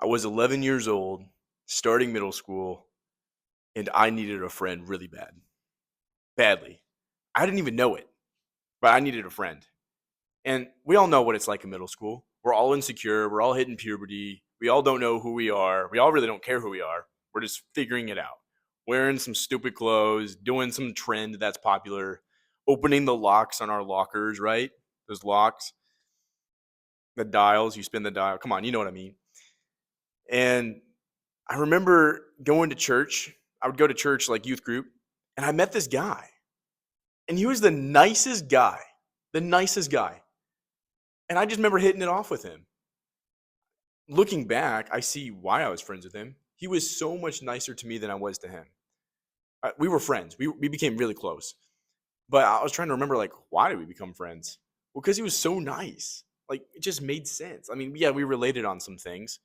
I was 11 years old, starting middle school, and I needed a friend really bad. Badly. I didn't even know it, but I needed a friend. And we all know what it's like in middle school. We're all insecure. We're all hitting puberty. We all don't know who we are. We all really don't care who we are. We're just figuring it out. Wearing some stupid clothes, doing some trend that's popular, opening the locks on our lockers, right? Those locks, the dials, you spin the dial. Come on, you know what I mean. And I remember going to church. I would go to church like youth group, and I met this guy. And he was the nicest guy. The nicest guy. And I just remember hitting it off with him. Looking back, I see why I was friends with him. He was so much nicer to me than I was to him. We were friends. We became really close. But I was trying to remember, like, why did we become friends? Well, because he was so nice. Like, it just made sense. I mean, yeah, we related on some things.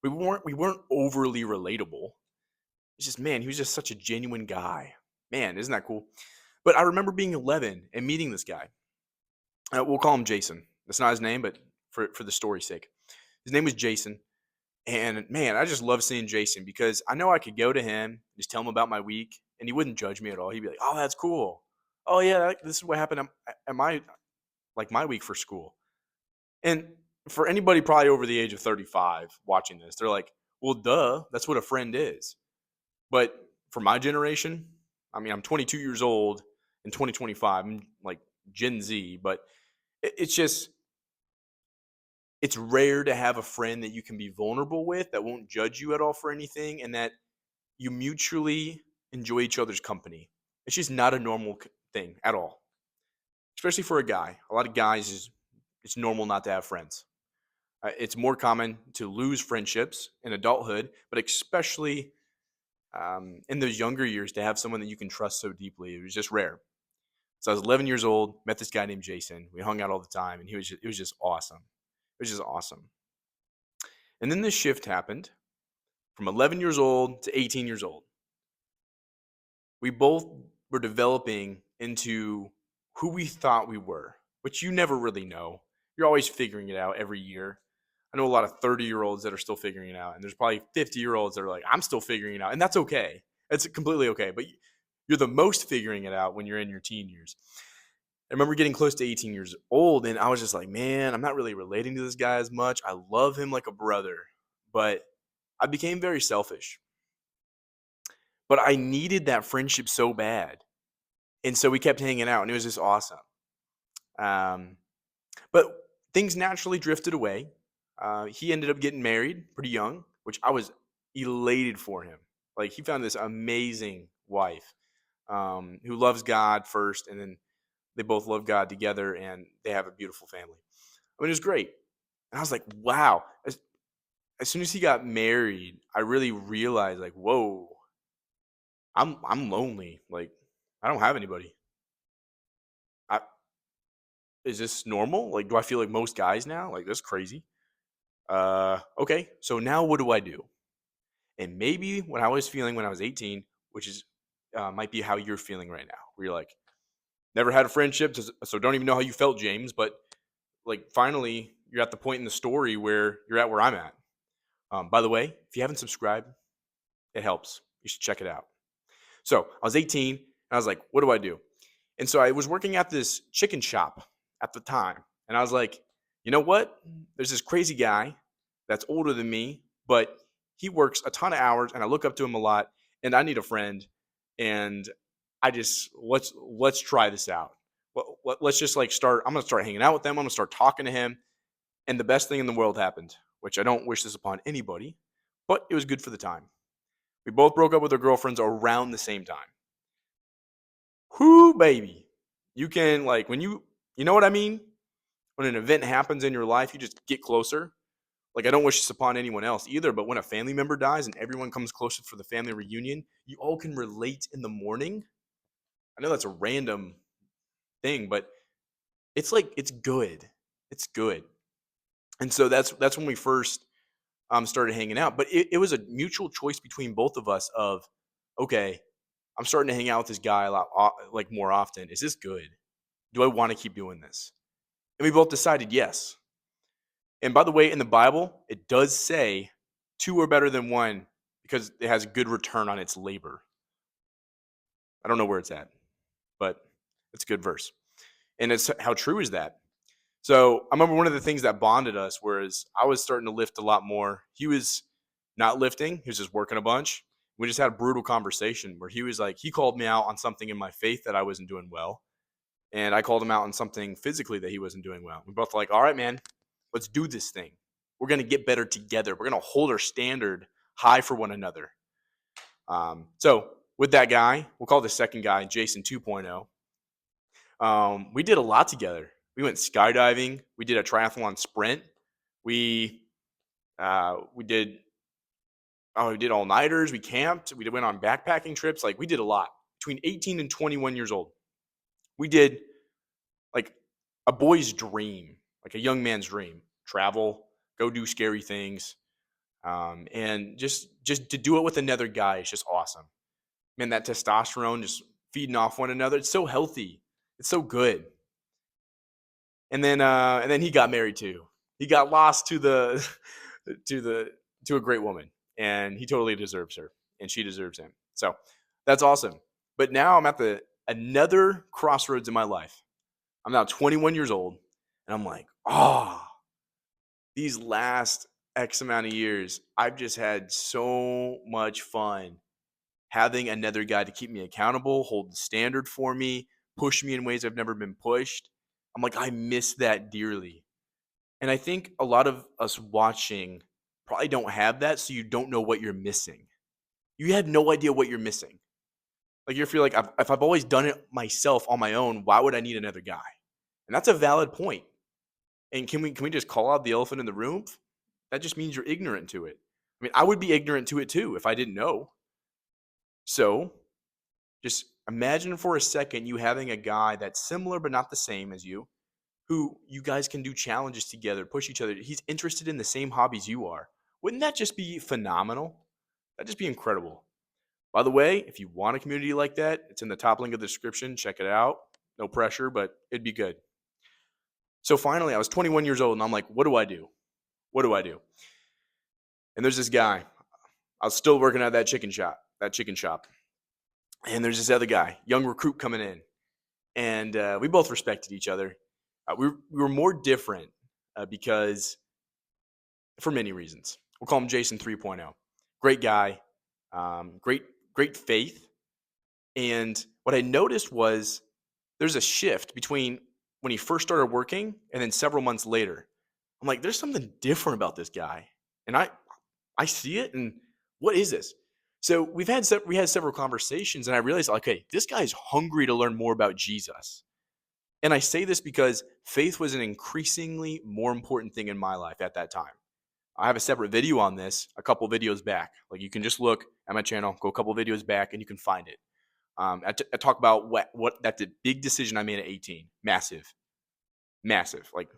We weren't overly relatable. It's just, man, he was just such a genuine guy. Man, isn't that cool? But I remember being 11 and meeting this guy. We'll call him Jason. That's not his name, but for the story's sake, his name was Jason. And man, I just love seeing Jason because I know I could go to him, just tell him about my week, and he wouldn't judge me at all. He'd be like, "Oh, that's cool. Oh yeah, this is what happened at my like my week for school." And for anybody probably over the age of 35 watching this, they're like, "Well, duh, that's what a friend is." But for my generation, I mean, I'm 22 years old in 2025. I'm like Gen Z, but it's just it's rare to have a friend that you can be vulnerable with that won't judge you at all for anything and that you mutually enjoy each other's company. It's just not a normal thing at all, especially for a guy. A lot of guys it's normal not to have friends. It's more common to lose friendships in adulthood, but especially in those younger years to have someone that you can trust so deeply. It was just rare. So I was 11 years old, met this guy named Jason. We hung out all the time, and it was just awesome. It was just awesome. And then this shift happened from 11 years old to 18 years old. We both were developing into who we thought we were, which you never really know. You're always figuring it out every year. I know a lot of 30-year-olds that are still figuring it out, and there's probably 50-year-olds that are like, I'm still figuring it out. And that's okay. It's completely okay. But you're the most figuring it out when you're in your teen years. I remember getting close to 18 years old, and I was just like, man, I'm not really relating to this guy as much. I love him like a brother, but I became very selfish. But I needed that friendship so bad. And so we kept hanging out, and it was just awesome. Um, but things naturally drifted away. He ended up getting married pretty young, which I was elated for him. Like, he found this amazing wife who loves God first, and then they both love God together, and they have a beautiful family. I mean, it was great. And I was like, wow. As soon as he got married, I really realized, like, whoa, I'm lonely. Like, I don't have anybody. I, is this normal? Like, do I feel like most guys now? Like, that's crazy. Okay. So now what do I do? And maybe what I was feeling when I was 18, which is might be how you're feeling right now, where you're like, never had a friendship, so don't even know how you felt, James. But like, finally, you're at the point in the story where you're at where I'm at. By the way, if you haven't subscribed, it helps. You should check it out. So I was 18, and I was like, what do I do? And so I was working at this chicken shop at the time. And I was like, you know what? There's this crazy guy that's older than me, but he works a ton of hours and I look up to him a lot and I need a friend. And I just, let's try this out. Let's just like start. I'm going to start hanging out with them. I'm going to start talking to him. And the best thing in the world happened, which I don't wish this upon anybody, but it was good for the time. We both broke up with our girlfriends around the same time. Whoo, baby. You can, like, when you know what I mean? When an event happens in your life, you just get closer. Like, I don't wish this upon anyone else either, but when a family member dies and everyone comes closer for the family reunion, you all can relate in the morning. I know that's a random thing, but it's like, it's good. It's good. And so that's when we first started hanging out. But it was a mutual choice between both of us of, okay, I'm starting to hang out with this guy a lot, like, more often. Is this good? Do I want to keep doing this? And we both decided yes. And by the way, in the Bible, it does say two are better than one because it has good return on its labor. I don't know where it's at, but it's a good verse. And it's how true is that? So I remember one of the things that bonded us was I was starting to lift a lot more. He was not lifting, he was just working a bunch. We just had a brutal conversation where he was like, he called me out on something in my faith that I wasn't doing well. And I called him out on something physically that he wasn't doing well. We both like, all right, man, let's do this thing. We're going to get better together. We're going to hold our standard high for one another. So with that guy, we'll call the second guy Jason 2.0. We did a lot together. We went skydiving. We did a triathlon sprint. We did we did all nighters. We camped. We went on backpacking trips. Like we did a lot. Between 18 and 21 years old, we did like a boy's dream, like a young man's dream. Travel, go do scary things, and just to do it with another guy is just awesome. Man, that testosterone just feeding off one another. It's so healthy. It's so good. And then he got married too. He got lost to the to a great woman, and he totally deserves her, and she deserves him. So that's awesome. But now I'm at another crossroads in my life. I'm now 21 years old, and I'm like, these last X amount of years, I've just had so much fun having another guy to keep me accountable, hold the standard for me, push me in ways I've never been pushed. I'm like, I miss that dearly. And I think a lot of us watching probably don't have that, so you don't know what you're missing. You have no idea what you're missing. Like you feel like if I've always done it myself on my own, why would I need another guy? And that's a valid point. And can we just call out the elephant in the room? That just means you're ignorant to it. I mean, I would be ignorant to it too if I didn't know. So just imagine for a second you having a guy that's similar but not the same as you, who you guys can do challenges together, push each other. He's interested in the same hobbies you are. Wouldn't that just be phenomenal? That'd just be incredible. By the way, if you want a community like that, it's in the top link of the description. Check it out. No pressure, but it'd be good. So finally, I was 21 years old, and I'm like, what do I do? What do I do? And there's this guy. I was still working at that chicken shop. And there's this other guy, young recruit coming in. And we both respected each other. We were more different because for many reasons. We'll call him Jason 3.0. Great guy, great faith. And what I noticed was there's a shift between when he first started working and then several months later. I'm like, there's something different about this guy. And I see it, and what is this? So we had several conversations, and I realized, okay, this guy's hungry to learn more about Jesus. And I say this because faith was an increasingly more important thing in my life at that time. I have a separate video on this, a couple videos back. Like you can just look at my channel, go a couple videos back, and you can find it. I talk about what that's a big decision I made at 18. Massive. Like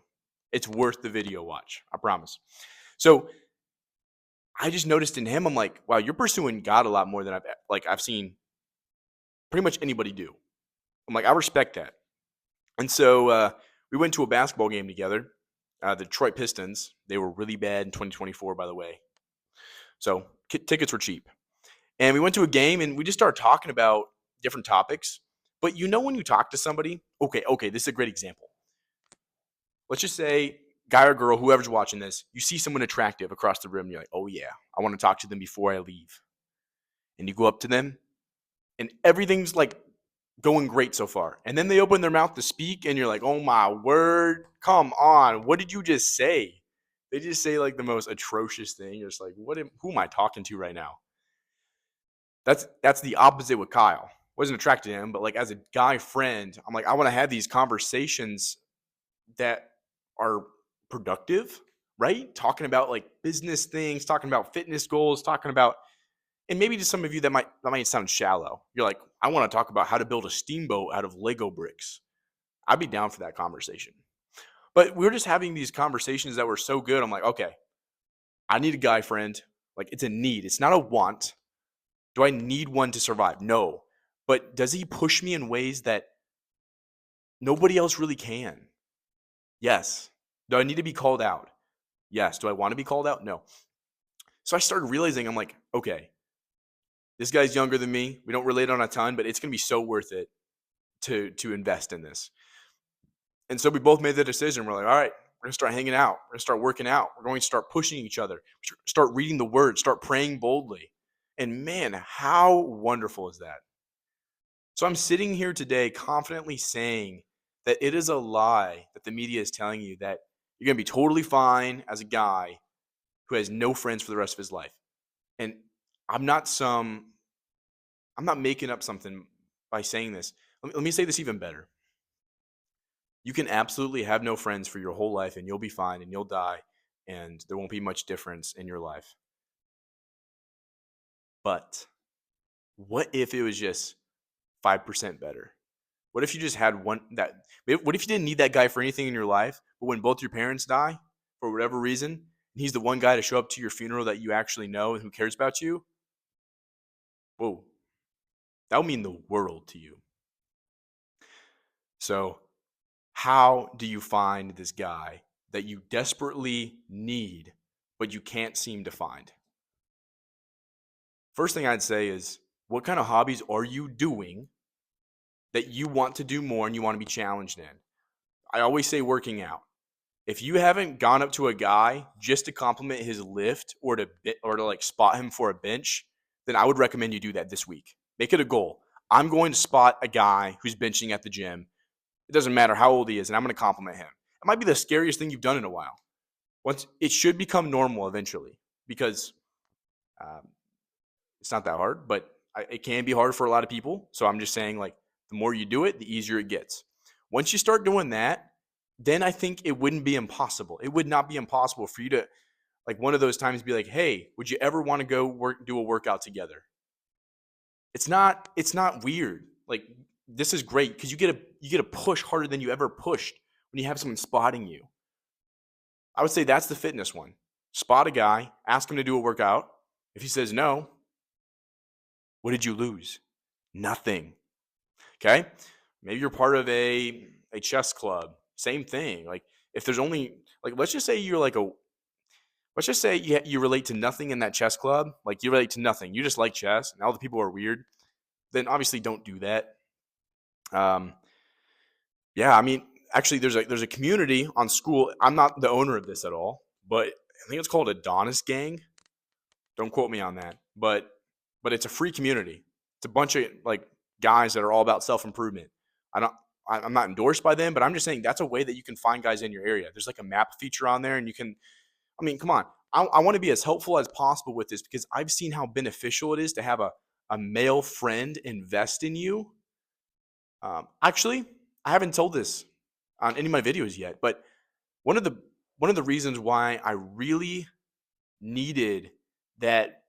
it's worth the video watch. I promise. So I just noticed in him, I'm like, wow, you're pursuing God a lot more than I've seen pretty much anybody do. I'm like, I respect that. And so we went to a basketball game together. The Detroit Pistons. They were really bad in 2024, by the way. So tickets were cheap. And we went to a game, and we just started talking about different topics. But when you talk to somebody, okay, this is a great example. Let's just say, guy or girl, whoever's watching this, you see someone attractive across the room, and you're like, oh yeah, I want to talk to them before I leave. And you go up to them, and everything's like going great so far. And then they open their mouth to speak, and you're like, oh my word, come on, what did you just say? They just say like the most atrocious thing. You're just like, who am I talking to right now? That's the opposite with Kyle. Wasn't attracted to him, but like as a guy friend, I'm like, I want to have these conversations that are productive, right? Talking about like business things, talking about fitness goals, talking about, and maybe to some of you that might sound shallow. You're like, I want to talk about how to build a steamboat out of Lego bricks. I'd be down for that conversation. But we were just having these conversations that were so good. I'm like, okay, I need a guy friend. Like it's a need. It's not a want. Do I need one to survive? No. But does he push me in ways that nobody else really can? Yes. Do I need to be called out? Yes. Do I want to be called out? No. So I started realizing, I'm like, okay, this guy's younger than me. We don't relate on a ton, but it's going to be so worth it to invest in this. And so we both made the decision. We're like, all right, we're going to start hanging out. We're going to start working out. We're going to start pushing each other, start reading the word, start praying boldly. And man, how wonderful is that? So I'm sitting here today confidently saying that it is a lie that the media is telling you that you're going to be totally fine as a guy who has no friends for the rest of his life. And I'm not some I'm not making up something by saying this. Let me say this even better. You can absolutely have no friends for your whole life and you'll be fine and you'll die and there won't be much difference in your life. But what if it was just 5% better? What if you just had one that what if you didn't need that guy for anything in your life, but when both your parents die for whatever reason, and he's the one guy to show up to your funeral that you actually know and who cares about you? Whoa, that would mean the world to you. So, how do you find this guy that you desperately need, but you can't seem to find? First thing I'd say is, what kind of hobbies are you doing that you want to do more and you want to be challenged in? I always say working out. If you haven't gone up to a guy just to compliment his lift or to like spot him for a bench, then I would recommend you do that this week. Make it a goal. I'm going to spot a guy who's benching at the gym. It doesn't matter how old he is, and I'm going to compliment him. It might be the scariest thing you've done in a while. Once it should become normal eventually, because um, it's not that hard, but it can be hard for a lot of people. So I'm just saying, like, the more you do it, the easier it gets. Once you start doing that, then I think it wouldn't be impossible. It would not be impossible for you to, like, one of those times be like, hey, would you ever want to go do a workout together? It's not weird. Like, this is great because you get to push harder than you ever pushed when you have someone spotting you. I would say that's the fitness one. Spot a guy, ask him to do a workout. If he says no, what did you lose? Nothing. Okay? Maybe you're part of a chess club. Same thing. Like, if there's only, like, let's just say you relate to nothing in that chess club. Like, you relate to nothing. You just like chess and all the people are weird. Then obviously don't do that. Um, yeah, I mean, actually there's a community on school. I'm not the owner of this at all, but I think it's called Adonis Gang. Don't quote me on that. But it's a free community. It's a bunch of like guys that are all about self-improvement. I don't I'm not endorsed by them, but I'm just saying that's a way that you can find guys in your area. There's like a map feature on there and you can, I mean, come on. I want to be as helpful as possible with this because I've seen how beneficial it is to have a male friend invest in you. Actually, I haven't told this on any of my videos yet, but one of the one of the reasons why I really needed that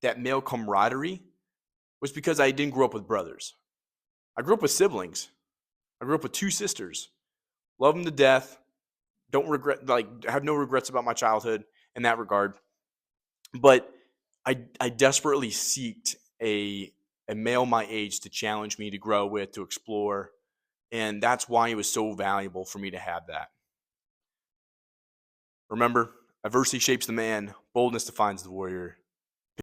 that male camaraderie was because I didn't grow up with brothers. I grew up with siblings. I grew up with two sisters. Love them to death. Don't regret, like, have no regrets about my childhood in that regard. But I desperately seeked a male my age to challenge me, to grow with, to explore. And that's why it was so valuable for me to have that. Remember, adversity shapes the man, boldness defines the warrior.